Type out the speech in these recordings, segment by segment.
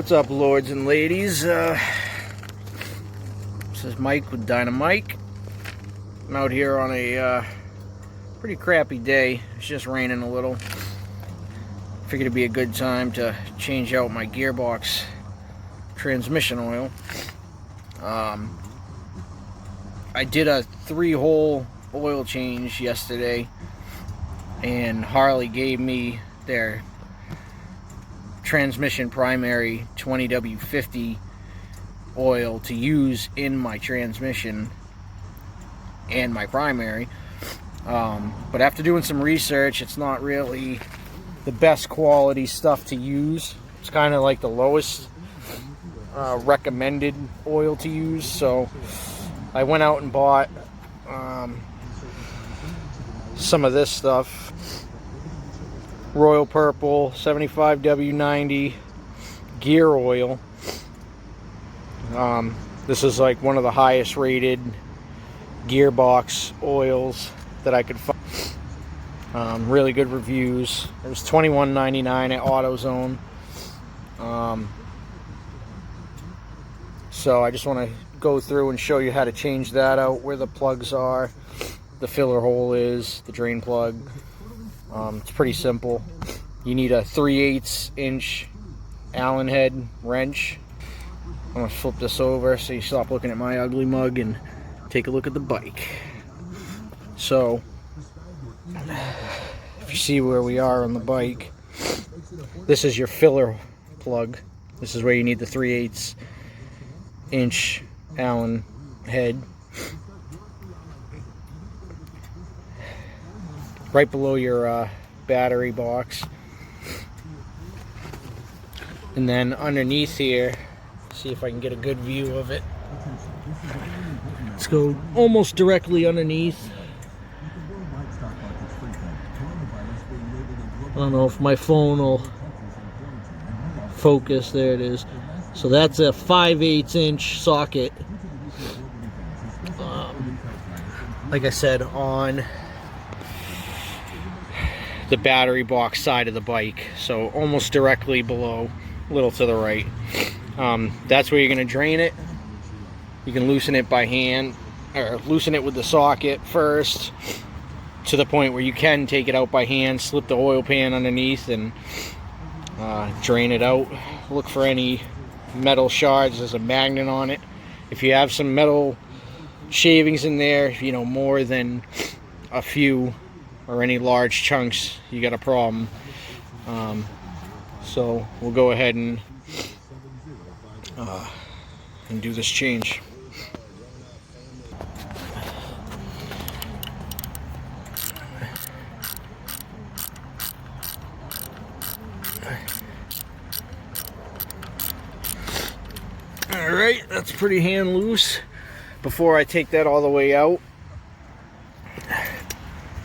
What's up, lords and ladies? This is Mike with Dyna-Mike. I'm out here on a pretty crappy day. It's just raining a little. Figured it'd be a good time to change out my gearbox transmission oil. I did a 3-hole oil change yesterday, and Harley gave me their transmission primary 20W50 oil to use in my transmission and my primary. But after doing some research, it's not really the best quality stuff to use. It's kind of like the lowest recommended oil to use. So I went out and bought some of this stuff. Royal Purple 75W90 gear oil. This is like one of the highest rated gearbox oils that I could find. Really good reviews. It was $21.99 at AutoZone. So I just want to go through and show you how to change that out, where the plugs are, the filler hole is, the drain plug. It's pretty simple. You need a 3/8 inch Allen head wrench. I'm going to flip this over so you stop looking at my ugly mug and take a look at the bike. So, if you see where we are on the bike, this is your filler plug. This is where you need the 3/8 inch Allen head. Right below your battery box. And then underneath here, see if I can get a good view of it. Let's go almost directly underneath. I don't know if my phone will focus. There it is. So that's a 5/8 inch socket. Like I said, on the battery box side of the bike, so almost directly below, a little to the right. That's where you're going to drain it. You can loosen it by hand, or loosen it with the socket first, to the point where you can take it out by hand, slip the oil pan underneath, and drain it out. Look for any metal shards. There's a magnet on it. If you have some metal shavings in there, you know, more than a few or any large chunks, you got a problem. So we'll go ahead and do this change. Alright, that's pretty hand loose. Before I take that all the way out,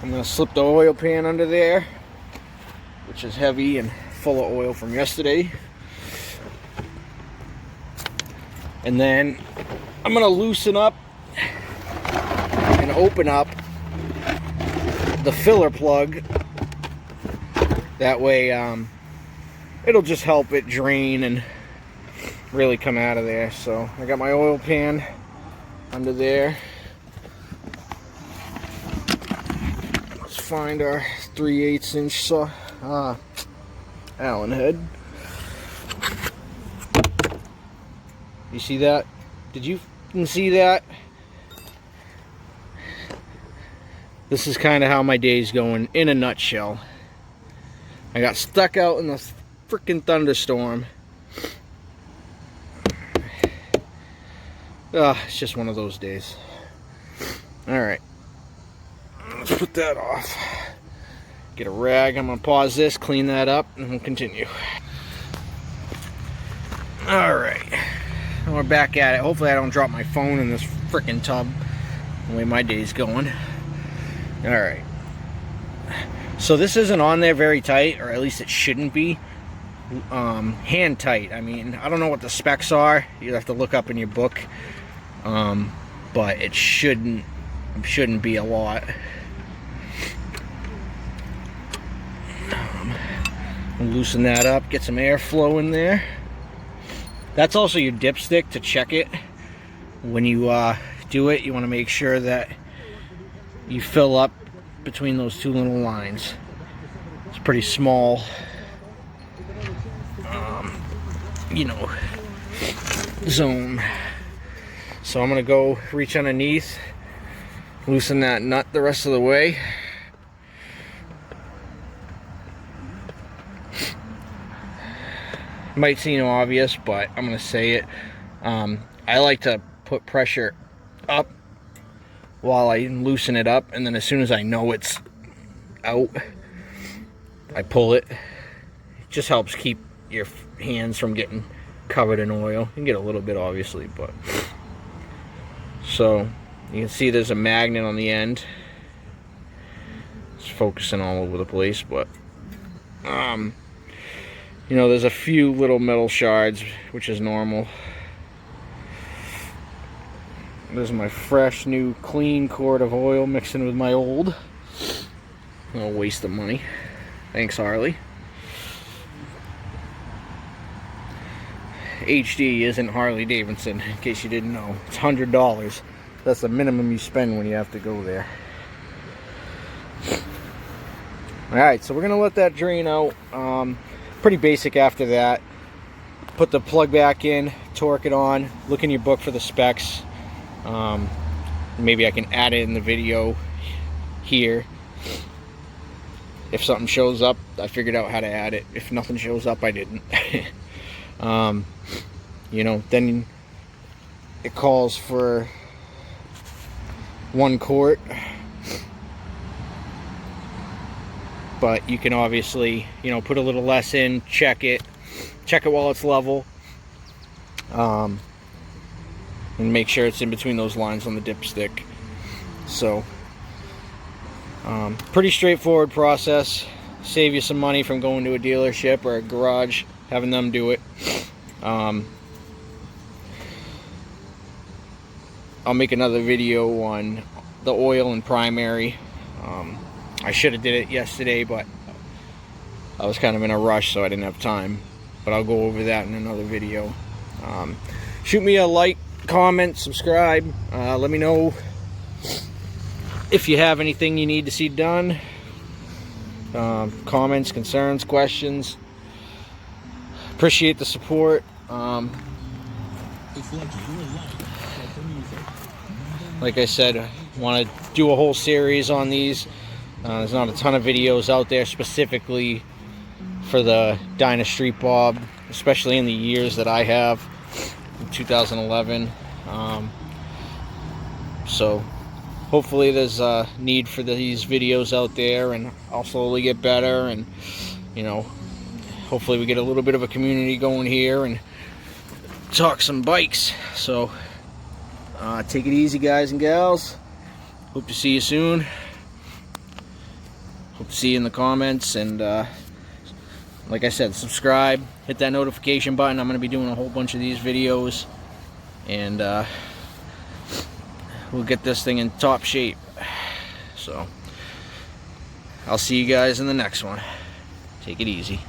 I'm going to slip the oil pan under there, which is heavy and full of oil from yesterday. And then I'm going to loosen up and open up the filler plug. That way it'll just help it drain and really come out of there. So I got my oil pan under there. Let's find our 3/8 inch Allen head. You see that? Did you see that? This is kind of how my day's going in a nutshell. I got stuck out in the freaking thunderstorm. It's just one of those days. Alright. Let's put that off. Get a rag. I'm going to pause this, clean that up, and we'll continue. Alright. We're back at it. Hopefully I don't drop my phone in this freaking tub, the way my day's going. Alright. So this isn't on there very tight, or at least it shouldn't be. Hand tight. I mean, I don't know what the specs are. You'll have to look up in your book. But it shouldn't be a lot. Loosen that up, get some airflow in there. That's also your dipstick to check it. When you do it, you want to make sure that you fill up between those two little lines. It's pretty small, you know, zone. So I'm gonna go reach underneath, loosen that nut the rest of the way. Might seem obvious, but I'm gonna say it. I like to put pressure up while I loosen it up, and then as soon as I know it's out, I pull it. It just helps keep your hands from getting covered in oil. You can get a little bit, obviously, but so you can see there's a magnet on the end. It's focusing all over the place, but you know, there's a few little metal shards, which is normal. There's my fresh, new, clean quart of oil mixing with my old. No waste of money. Thanks, Harley. HD isn't Harley Davidson, in case you didn't know. It's $100. That's the minimum you spend when you have to go there. Alright, so we're going to let that drain out. Pretty basic after that. Put the plug back in, torque it on, look in your book for the specs. Maybe I can add it in the video here. If something shows up, I figured out how to add it. If nothing shows up, I didn't. You know, then it calls for 1 quart. But you can obviously, you know, put a little less in, check it while it's level, and make sure it's in between those lines on the dipstick. So, pretty straightforward process. Save you some money from going to a dealership or a garage, having them do it. I'll make another video on the oil and primary. I should have did it yesterday, but I was kind of in a rush, so I didn't have time. But I'll go over that in another video. Shoot me a like, comment, subscribe. Let me know if you have anything you need to see done. Comments, concerns, questions. Appreciate the support. Like I said, I want to do a whole series on these. There's not a ton of videos out there specifically for the Dyna Street Bob, especially in the years that I have, in 2011. So hopefully there's a need for these videos out there, and I'll slowly get better, and you know, hopefully we get a little bit of a community going here and talk some bikes. So take it easy, guys and gals. Hope to see you soon. Hope to see you in the comments, and like I said, subscribe, hit that notification button. I'm going to be doing a whole bunch of these videos, and we'll get this thing in top shape. So I'll see you guys in the next one. Take it easy.